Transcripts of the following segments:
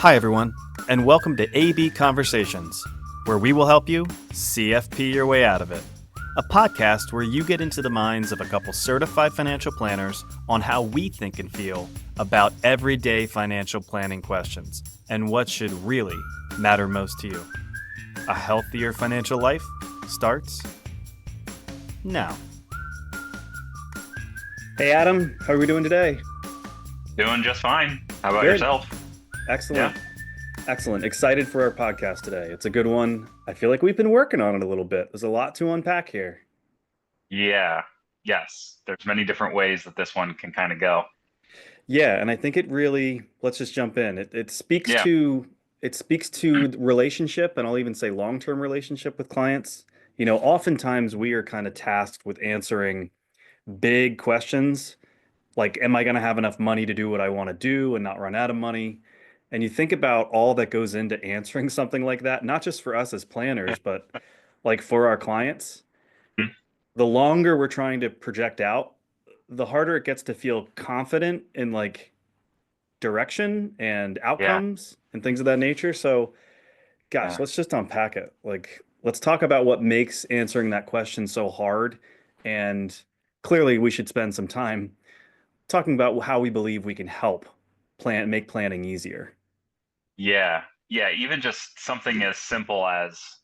Hi, everyone, and welcome to AB Conversations, where we will help you CFP your way out of it. A podcast where you get into the minds of a couple certified financial planners on how we think and feel about everyday financial planning questions and what should really matter most to you. A healthier financial life starts now. Hey, Adam, how are we doing today? Doing just fine. How about Good. yourself? Excellent. Yeah. Excellent. Excited for our podcast today. It's a good one. I feel like we've been working on it a little bit. There's a lot to unpack here. Yeah. Yes. There's many different ways that this one can kind of go. Yeah, and I think it really, let's just jump in. It speaks Yeah. to the relationship, and I'll even say long-term relationship with clients. Oftentimes we are kind of tasked with answering big questions like, am I going to have enough money to do what I want to do and not run out of money? And you think about all that goes into answering something like that, not just for us as planners, but like for our clients. The longer we're trying to project out, the harder it gets to feel confident in like direction and Yeah. outcomes and things of that nature. So, gosh, Yeah. let's just unpack it. Like, let's talk about what makes answering that question so hard. And clearly, we should spend some time talking about how we believe we can help make planning easier. Yeah. Yeah. Even just something as simple as,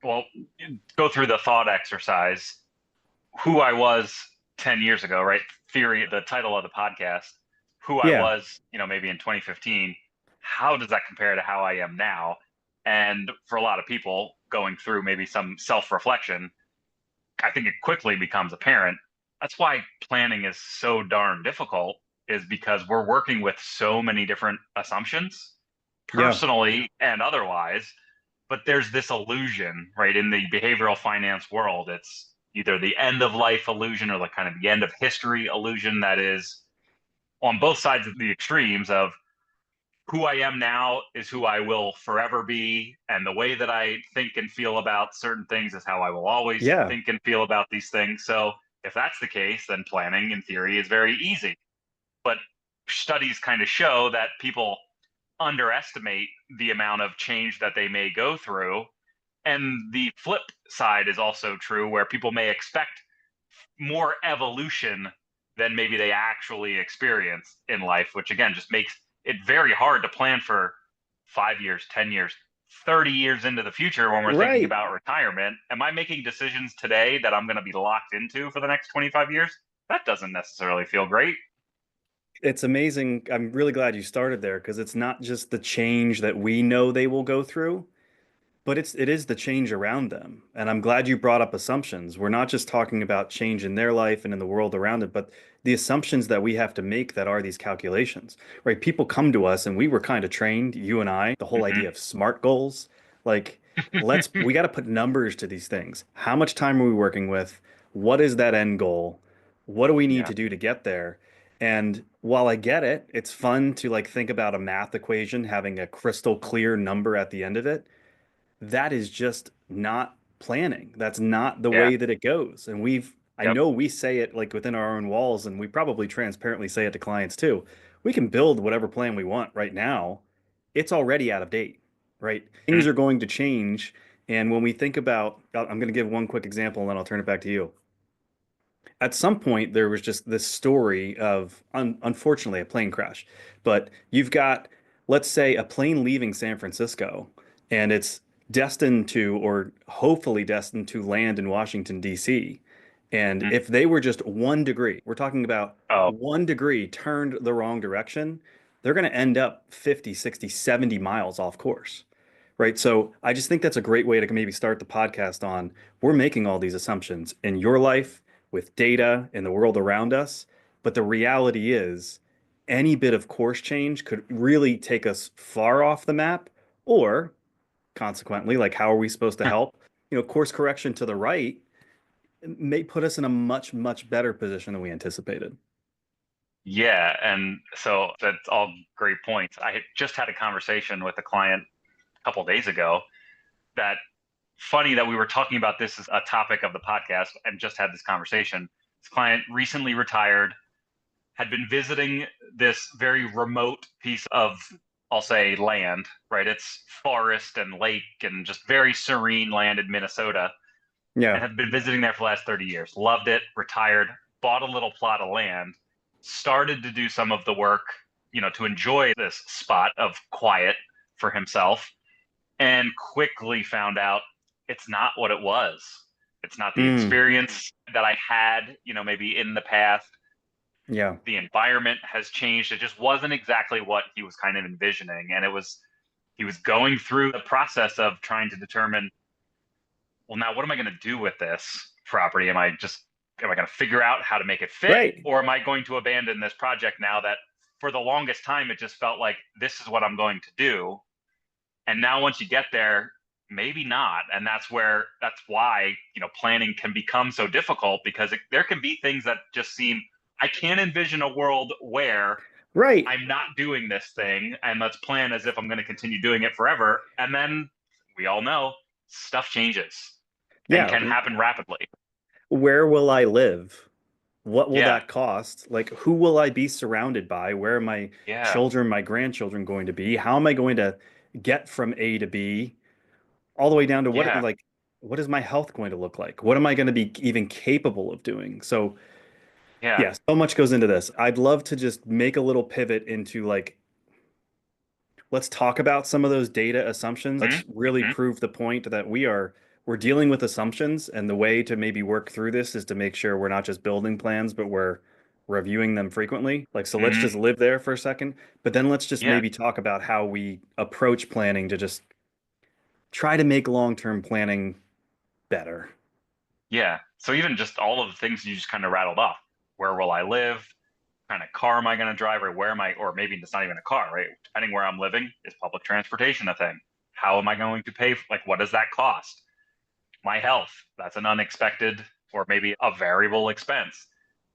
well, go through the thought exercise, who I was 10 years ago, right? Theory, the title of the podcast, who I Yeah. was, maybe in 2015. How does that compare to how I am now? And for a lot of people going through maybe some self-reflection, I think it quickly becomes apparent. That's why planning is so darn difficult, is because we're working with so many different assumptions, Yeah. personally and otherwise. But there's this illusion, right? In the behavioral finance world, it's either the end of life illusion or the kind of the end of history illusion that is on both sides of the extremes of who I am now is who I will forever be. And the way that I think and feel about certain things is how I will always Yeah. think and feel about these things. So if that's the case, then planning in theory is very easy. But studies kind of show that people underestimate the amount of change that they may go through. And the flip side is also true, where people may expect more evolution than maybe they actually experience in life, which again just makes it very hard to plan for 5 years, 10 years, 30 years into the future when we're thinking Right. about retirement. Am I making decisions today that I'm going to be locked into for the next 25 years? That doesn't necessarily feel great. It's amazing. I'm really glad you started there because it's not just the change that we know they will go through, but it is the change around them. And I'm glad you brought up assumptions. We're not just talking about change in their life and in the world around it, but the assumptions that we have to make that are these calculations, right? People come to us and we were kind of trained, you and I, the whole Mm-hmm. idea of SMART goals. Like, we got to put numbers to these things. How much time are we working with? What is that end goal? What do we need Yeah. to do to get there? And while I get it, it's fun to like think about a math equation having a crystal clear number at the end of it. That is just not planning. That's not the Yeah. way that it goes. And I Yep. know we say it like within our own walls, and we probably transparently say it to clients too. We can build whatever plan we want right now. It's already out of date, right? Things Mm-hmm. are going to change. And when we think about, I'm going to give one quick example and then I'll turn it back to you. At some point, there was just this story of, unfortunately, a plane crash. But you've got, let's say, a plane leaving San Francisco, and it's destined to, or hopefully destined to land in Washington, D.C. And Mm-hmm. if they were just 1 degree, we're talking about Oh, 1 degree turned the wrong direction, they're going to end up 50, 60, 70 miles off course. Right. So I just think that's a great way to maybe start the podcast on. We're making all these assumptions in your life with data in the world around us. But the reality is, any bit of course change could really take us far off the map, or consequently, like how are we supposed to help? Course correction to the right may put us in a much, much better position than we anticipated. yeah. And so that's all great points. I had just had a conversation with a client a couple of days ago that funny that we were talking about this as a topic of the podcast and just had this conversation. This client recently retired, had been visiting this very remote piece of I'll say land, right? It's forest and lake and just very serene land in Minnesota, and Yeah. have been visiting there for the last 30 years. Loved it, retired, bought a little plot of land, started to do some of the work, to enjoy this spot of quiet for himself, and quickly found out it's not what it was. It's not the Mm. experience that I had, maybe in the past. Yeah. The environment has changed. It just wasn't exactly what he was kind of envisioning. And he was going through the process of trying to determine, well, now what am I going to do with this property? Am I going to figure out how to make it fit? Right. Or am I going to abandon this project now that for the longest time, it just felt like this is what I'm going to do. And now once you get there, maybe not. And that's why, planning can become so difficult because there can be things that just seem, I can't envision a world where Right. I'm not doing this thing and let's plan as if I'm going to continue doing it forever. And then we all know stuff changes and Yeah. can happen rapidly. Where will I live? What will Yeah. that cost? Like, who will I be surrounded by? Where are my Yeah. children, my grandchildren going to be? How am I going to get from A to B all the way down to Yeah. what is my health going to look like? What am I going to be even capable of doing? So, Yeah. yeah, so much goes into this. I'd love to just make a little pivot into like, let's talk about some of those data assumptions. Mm-hmm. Let's really Mm-hmm. prove the point that we're dealing with assumptions, and the way to maybe work through this is to make sure we're not just building plans, but we're reviewing them frequently. Like, so let's Mm-hmm. just live there for a second, but then let's just Yeah. maybe talk about how we approach planning to just try to make long-term planning better. Yeah. So even just all of the things you just kind of rattled off. Where will I live? What kind of car am I going to drive, or where am I, or maybe it's not even a car, right? Depending where I'm living, is public transportation a thing? How am I going to pay? Like, what does that cost? My health, that's an unexpected or maybe a variable expense.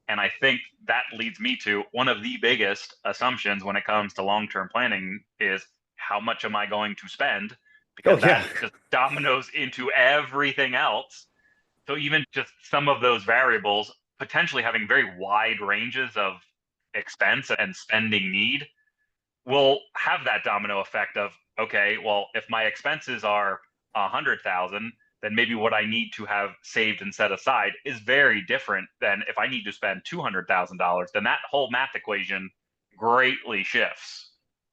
And I think that leads me to one of the biggest assumptions when it comes to long term planning is how much am I going to spend? Oh Because that yeah. just dominoes into everything else. So even just some of those variables potentially having very wide ranges of expense and spending need will have that domino effect of, okay, well, if my expenses are 100,000, then maybe what I need to have saved and set aside is very different than if I need to spend $200,000. Then that whole math equation greatly shifts,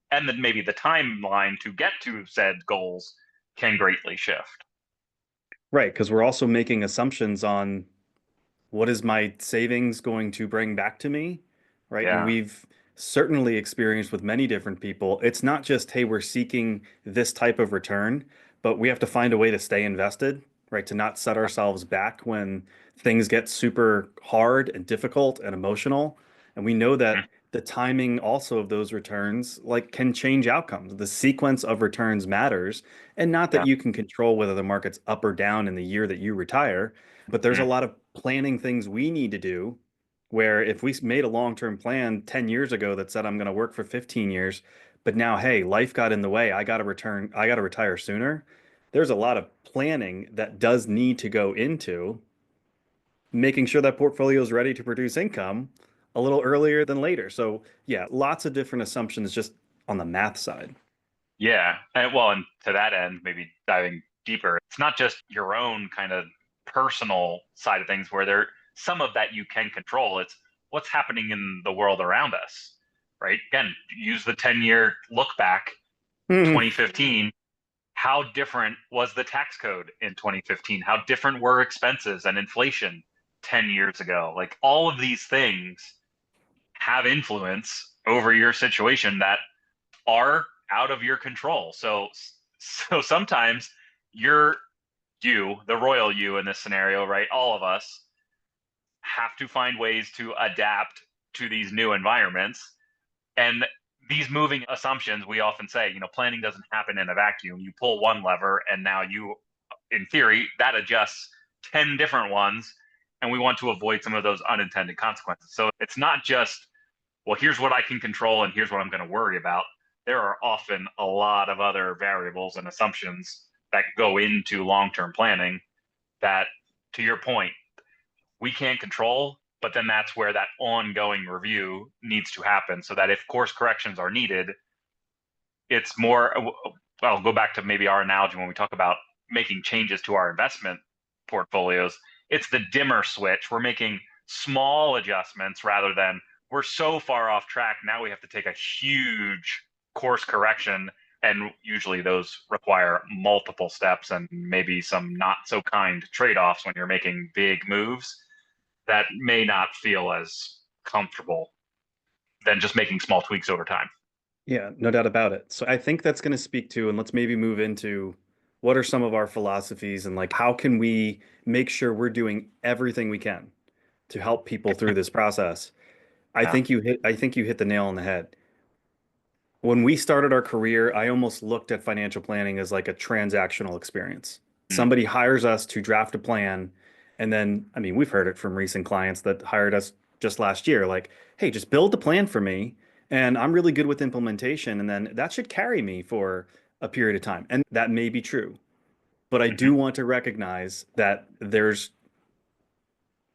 and then maybe the timeline to get to said goals can greatly shift. Right, because we're also making assumptions on what is my savings going to bring back to me, right? And Yeah. we've certainly experienced with many different people. It's not just, hey, we're seeking this type of return, but we have to find a way to stay invested, right? To not set ourselves back when things get super hard and difficult and emotional. And we know Mhm. that the timing also of those returns like can change outcomes. The sequence of returns matters, and not that Yeah. you can control whether the market's up or down in the year that you retire, but there's a Mhm. lot of planning things we need to do where if we made a long-term plan 10 years ago that said I'm going to work for 15 years, but now, hey, life got in the way, I got to retire sooner. There's a lot of planning that does need to go into making sure that portfolio is ready to produce income a little earlier than later. So, yeah, lots of different assumptions just on the math side. Yeah. And to that end, maybe diving deeper, it's not just your own kind of personal side of things where some of that you can control. It's what's happening in the world around us, right? Again, use the 10-year look back, Mhm. 2015. How different was the tax code in 2015? How different were expenses and inflation 10 years ago? Like all of these things have influence over your situation that are out of your control. So sometimes you're the royal you in this scenario, right? All of us have to find ways to adapt to these new environments. And these moving assumptions, we often say, planning doesn't happen in a vacuum. You pull one lever and now in theory, that adjusts 10 different ones. And we want to avoid some of those unintended consequences. So it's not just, well, here's what I can control and here's what I'm going to worry about. There are often a lot of other variables and assumptions that go into long term planning that, to your point, we can't control. But then that's where that ongoing review needs to happen so that if course corrections are needed, it's more, I'll go back to maybe our analogy when we talk about making changes to our investment portfolios. It's the dimmer switch. We're making small adjustments rather than we're so far off track. Now we have to take a huge course correction. And usually those require multiple steps and maybe some not so kind trade offs when you're making big moves that may not feel as comfortable than just making small tweaks over time. Yeah, no doubt about it. So I think that's going to speak to, and let's maybe move into what are some of our philosophies and like how can we make sure we're doing everything we can to help people through this process. Yeah. I think you hit the nail on the head. When we started our career, I almost looked at financial planning as like a transactional experience. Mm. Somebody hires us to draft a plan, and then, I mean, we've heard it from recent clients that hired us just last year, like, hey, just build the plan for me, and I'm really good with implementation, and then that should carry me for a period of time. And that may be true, but I Mhm. do want to recognize that there's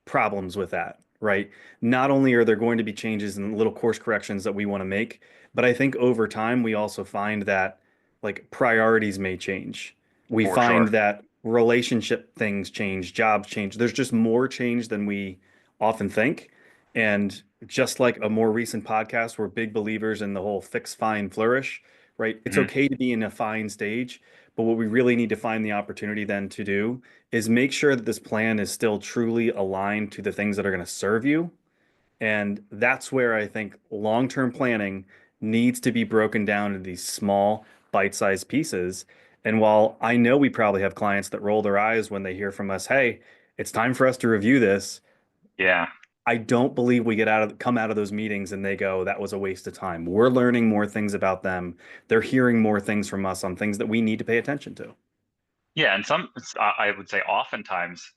problems with that, right? Not only are there going to be changes and little course corrections that we want to make, but I think over time we also find that like priorities may change. We For find sure. that relationship things change, jobs change. There's just more change than we often think. And just like a more recent podcast, we're big believers in the whole fix, fine, flourish, right? It's Mhm. okay to be in a fine stage, but what we really need to find the opportunity then to do is make sure that this plan is still truly aligned to the things that are going to serve you. And that's where I think long-term planning needs to be broken down into these small, bite-sized pieces. And while I know we probably have clients that roll their eyes when they hear from us, hey, it's time for us to review this. Yeah. I don't believe we come out of those meetings and they go, that was a waste of time. We're learning more things about them. They're hearing more things from us on things that we need to pay attention to. Yeah. And I would say oftentimes,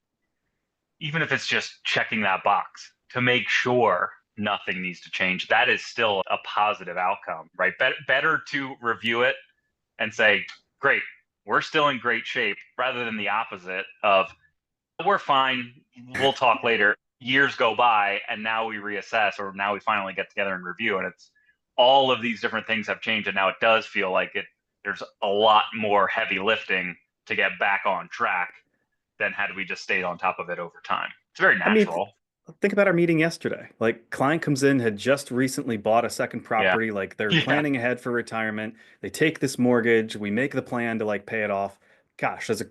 even if it's just checking that box to make sure nothing needs to change, that is still a positive outcome, right? Better to review it and say, great, we're still in great shape rather than the opposite of, we're fine, we'll talk later. Years go by and now we reassess, or now we finally get together and review. And it's all of these different things have changed. And now it does feel like there's a lot more heavy lifting to get back on track than had we just stayed on top of it over time. It's very I mean, natural. think about our meeting yesterday. Like, client comes in, had just recently bought a second Yeah. property. Like, they're Yeah. planning ahead for retirement. They take this mortgage. We make the plan to like pay it off. Gosh, this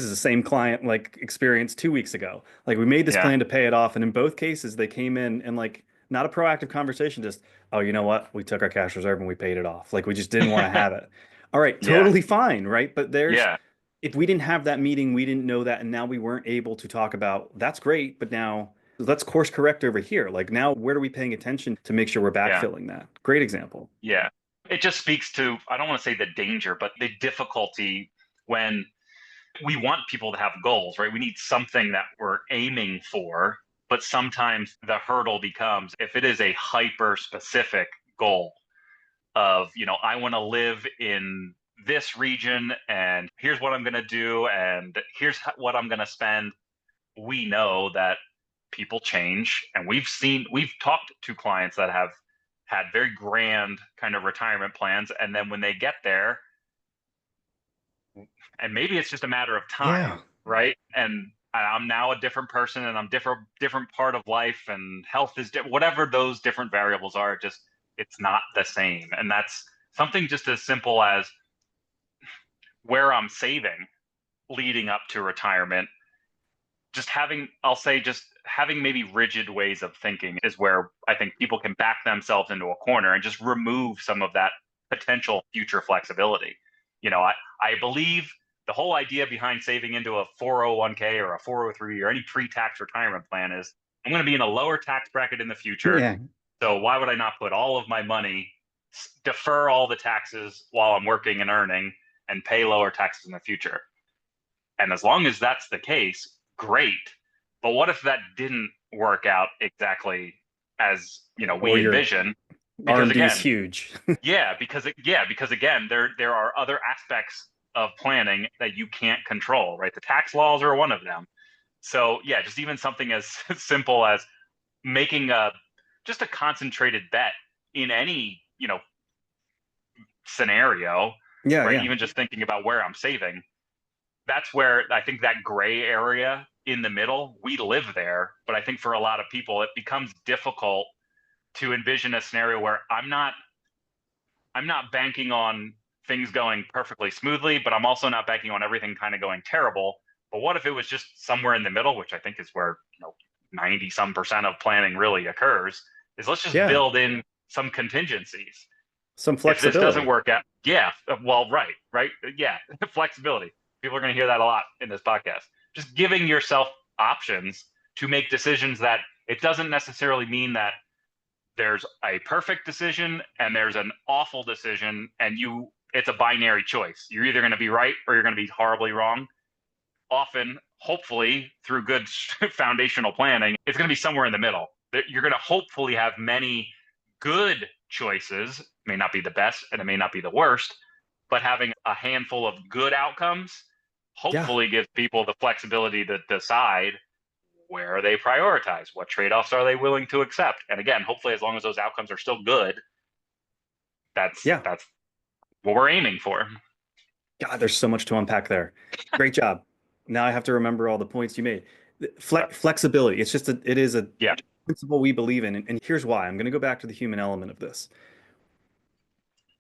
is the same client like experience 2 weeks ago. Like, we made this Yeah. plan to pay it off, and in both cases, they came in and like not a proactive conversation. Just, oh, you know what? We took our cash reserve and we paid it off. Like, we just didn't want to have it. All right, Yeah. totally fine, right? But there's Yeah. if we didn't have that meeting, we didn't know that, and now we weren't able to talk about that's great, but now let's course correct over here. Like now, where are we paying attention to make sure we're Yeah. backfilling that? Great example. Yeah. It just speaks to, I don't want to say the danger, but the difficulty when we want people to have goals, right? We need something that we're aiming for, but sometimes the hurdle becomes if it is a hyper specific goal of, I want to live in this region and here's what I'm going to do and here's what I'm going to spend. We know that people change and we've talked to clients that have had very grand kind of retirement plans and then when they get there and maybe it's just a matter of Yeah. time, right? And I'm now a different person and I'm different part of life and health is different, whatever those different variables are, just it's not the same. And that's something just as simple as where I'm saving leading up to retirement. Just having, I'll say, just having maybe rigid ways of thinking is where I think people can back themselves into a corner and just remove some of that potential future flexibility. I believe the whole idea behind saving into a 401k or a 403 or any pre-tax retirement plan is I'm going to be in a lower tax bracket in the future. Yeah. So why would I not put all of my money, defer all the taxes while I'm working and earning, and pay lower taxes in the future? And as long as that's the case, great. But what if that didn't work out exactly as, we Or your envision? Because RMD is again, huge. because again, there are other aspects of planning that you can't control, right? The tax laws are one of them. So yeah, just even something as simple as making a just a concentrated bet in any, scenario, Yeah, right? yeah. Even just thinking about where I'm saving, that's where I think that gray area in the middle, we live there. But I think for a lot of people, it becomes difficult to envision a scenario where I'm not banking on things going perfectly smoothly, but I'm also not banking on everything kind of going terrible. But what if it was just somewhere in the middle, which I think is where 90 some percent of planning really occurs, is let's just Yeah. build in some contingencies. Some If this doesn't flexibility. work out, yeah, well, right, yeah, flexibility. People are going to hear that a lot in this podcast. Just giving yourself options to make decisions that it doesn't necessarily mean that there's a perfect decision and there's an awful decision, and it's a binary choice. You're either going to be right or you're going to be horribly wrong. Often, hopefully, through good foundational planning, it's going to be somewhere in the middle. You're going to hopefully have many good choices. It may not be the best and it may not be the worst, but having a handful of good outcomes Yeah. hopefully gives people the flexibility to decide where they prioritize, what trade-offs are they willing to accept. And again, hopefully as long as those outcomes are still good, that's Yeah. that's what we're aiming for. God, there's so much to unpack there. Great job. Now I have to remember all the points you made. Flexibility. It is a Yeah. principle we believe in. And here's why. I'm going to go back to the human element of this.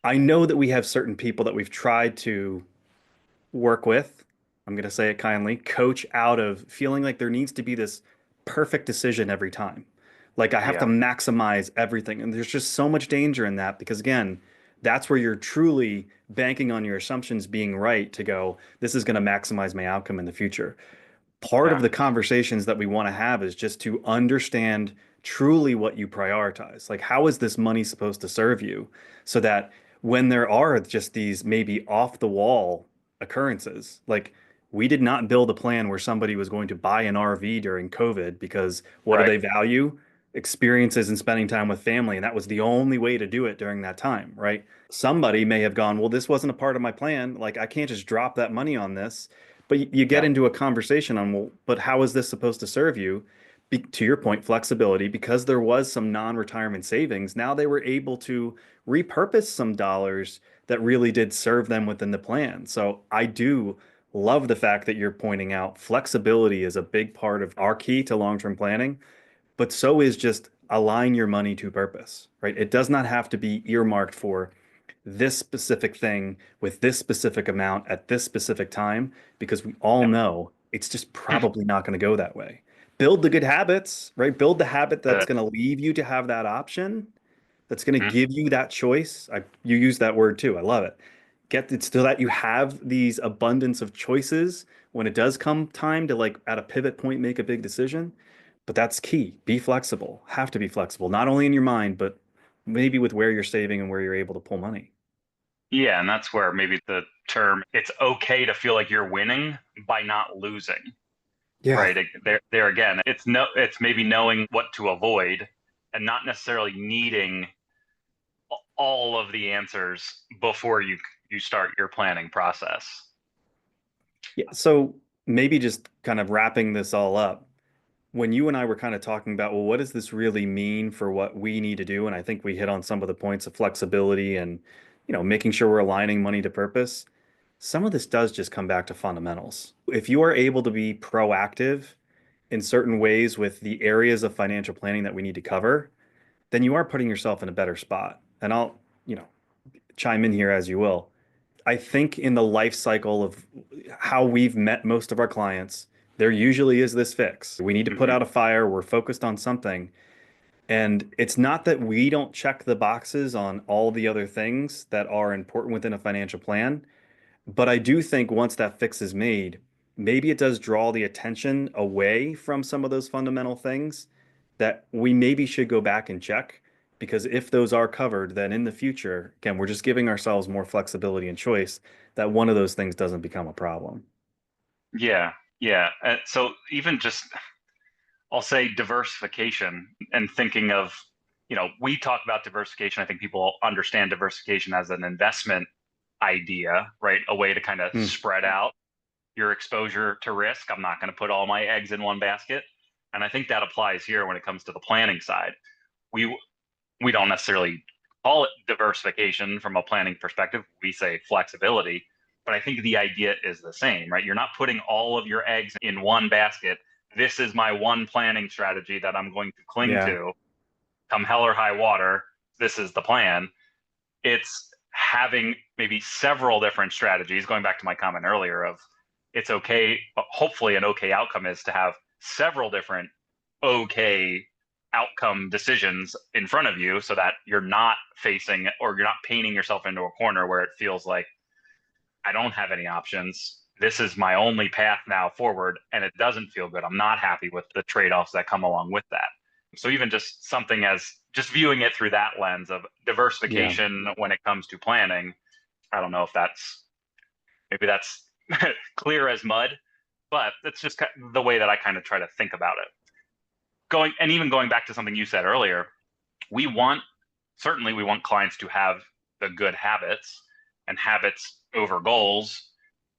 I know that we have certain people that we've tried to work with. I'm going to say it kindly, coach out of feeling like there needs to be this perfect decision every time. Like I have to Yeah. maximize everything. And there's just so much danger in that because, again, that's where you're truly banking on your assumptions being right to go, this is going to maximize my outcome in the future. Part of Yeah. the conversations that we want to have is just to understand truly what you prioritize. Like, how is this money supposed to serve you so that when there are just these maybe off the wall occurrences, like we did not build a plan where somebody was going to buy an RV during COVID because what do Right. they value? Experiences and spending time with family. And that was the only way to do it during that time, right? Somebody may have gone, well, this wasn't a part of my plan. Like, I can't just drop that money on this. But you get Yeah. into a conversation on, well, but how is this supposed to serve you? To your point, flexibility, because there was some non-retirement savings, now they were able to repurpose some dollars that really did serve them within the plan. So I do love the fact that you're pointing out flexibility is a big part of our key to long-term planning, but so is just align your money to purpose, right? It does not have to be earmarked for this specific thing with this specific amount at this specific time because we all Yeah. know it's just probably not going to go that way. Build the good habits, right? Build the habit that's The, going to leave you to have that option, that's going to give you that choice. You use that word too. I love it. Get it so that you have these abundance of choices when it does come time to like at a pivot point make a big decision. But that's key. Be flexible. Have to be flexible, not only in your mind, but maybe with where you're saving and where you're able to pull money. yeah, and that's where maybe the term it's okay to feel like you're winning by not losing, Yeah. right? There again, it's maybe knowing what to avoid and not necessarily needing all of the answers before you start your planning process. Yeah. So maybe just kind of wrapping this all up, when you and I were kind of talking about, well, what does this really mean for what we need to do? And I think we hit on some of the points of flexibility and, making sure we're aligning money to purpose. Some of this does just come back to fundamentals. If you are able to be proactive in certain ways with the areas of financial planning that we need to cover, then you are putting yourself in a better spot. And I'll, you know, chime in here as you will. I think in the life cycle of how we've met most of our clients, there usually is this fix. We need to put Hmm. out a fire. We're focused on something. And it's not that we don't check the boxes on all the other things that are important within a financial plan. But I do think once that fix is made, maybe it does draw the attention away from some of those fundamental things that we maybe should go back and check. Because if those are covered, then in the future, again, we're just giving ourselves more flexibility and choice that one of those things doesn't become a problem. Yeah, yeah. So even just I'll say diversification and thinking of, we talk about diversification. I think people understand diversification as an investment idea, right? A way to kind of Hmm. spread out your exposure to risk. I'm not going to put all my eggs in one basket. And I think that applies here when it comes to the planning side. We we don't necessarily call it diversification from a planning perspective. We say flexibility, but I think the idea is the same, right? You're not putting all of your eggs in one basket. This is my one planning strategy that I'm going to cling Yeah. to. Come hell or high water, this is the plan. It's having maybe several different strategies, going back to my comment earlier of it's okay, hopefully an okay outcome is to have several different okay outcome decisions in front of you so that you're not facing or you're not painting yourself into a corner where it feels like I don't have any options. This is my only path now forward, and it doesn't feel good. I'm not happy with the trade offs that come along with that. So, even just something as just viewing it through that lens of Yeah. diversification when it comes to planning, I don't know if maybe that's clear as mud, but that's just the way that I kind of try to think about it. Even going back to something you said earlier, we want certainly we want clients to have the good habits, and habits over goals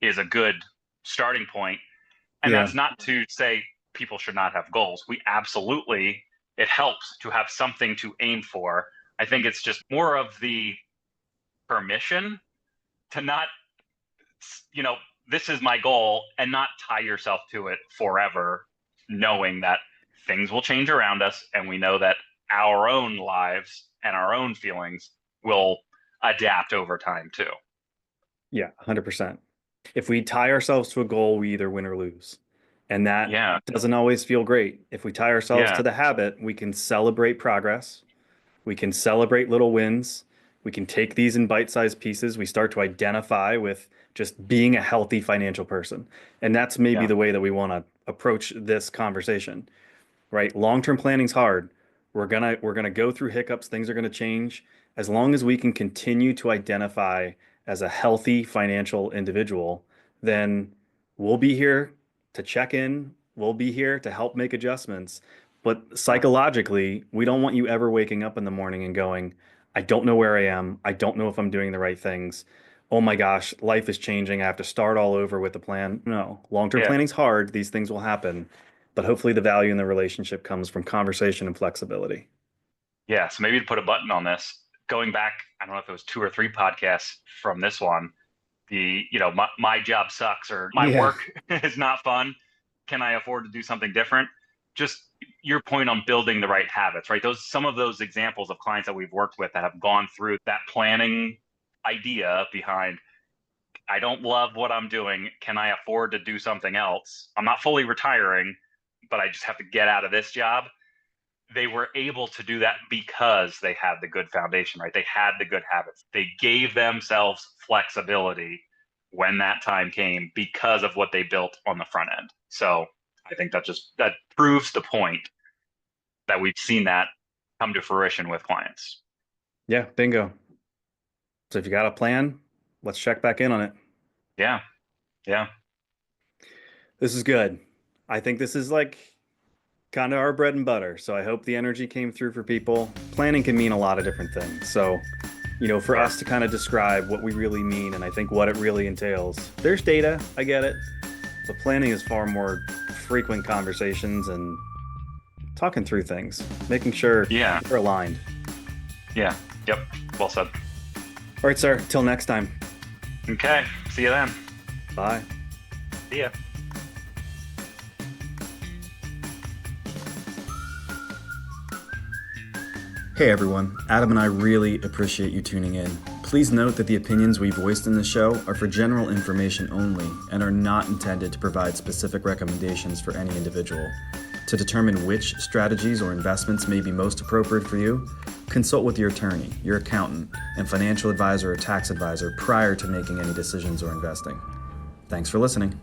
is a good starting point. And Yeah. that's not to say people should not have goals. We absolutely, it helps to have something to aim for. I think it's just more of the permission to not, you know, this is my goal and not tie yourself to it forever, knowing that things will change around us. And we know that our own lives and our own feelings will adapt over time too. Yeah. 100%. If we tie ourselves to a goal, we either win or lose. And that Yeah. doesn't always feel great. If we tie ourselves Yeah. to the habit, we can celebrate progress. We can celebrate little wins. We can take these in bite-sized pieces. We start to identify with just being a healthy financial person. And that's maybe Yeah. the way that we want to approach this conversation, right? Long-term planning's hard. We're gonna go through hiccups. Things are gonna change. As long as we can continue to identify as a healthy financial individual, then we'll be here to check in. We'll be here to help make adjustments. But Yeah. psychologically, we don't want you ever waking up in the morning and going, I don't know where I am. I don't know if I'm doing the right things. Oh my gosh, life is changing. I have to start all over with the plan. No, long-term Yeah. planning's hard. These things will happen. But hopefully the value in the relationship comes from conversation and flexibility. Yeah. So maybe to put a button on this, going back, I don't know if it was 2 or 3 podcasts from this one, my job sucks or my Yeah. work is not fun. Can I afford to do something different? Just your point on building the right habits, right? Some of those examples of clients that we've worked with that have gone through that planning idea behind, I don't love what I'm doing. Can I afford to do something else? I'm not fully retiring, but I just have to get out of this job. They were able to do that because they had the good foundation, right? They had the good habits. They gave themselves flexibility when that time came because of what they built on the front end. So I think that proves the point that we've seen that come to fruition with clients. Yeah, bingo. So if you got a plan, let's check back in on it. Yeah. Yeah. This is good. I think this is like kind of our bread and butter. So I hope the energy came through for people. Planning can mean a lot of different things. So, for Sure. us to kind of describe what we really mean and I think what it really entails, there's data, I get it. But planning is far more frequent conversations and talking through things, making sure Yeah. we're aligned. Yeah. Yep. Well said. All right, sir. Till next time. Okay. See you then. Bye. See ya. Hey everyone, Adam and I really appreciate you tuning in. Please note that the opinions we voiced in the show are for general information only and are not intended to provide specific recommendations for any individual. To determine which strategies or investments may be most appropriate for you, consult with your attorney, your accountant, and financial advisor or tax advisor prior to making any decisions or investing. Thanks for listening.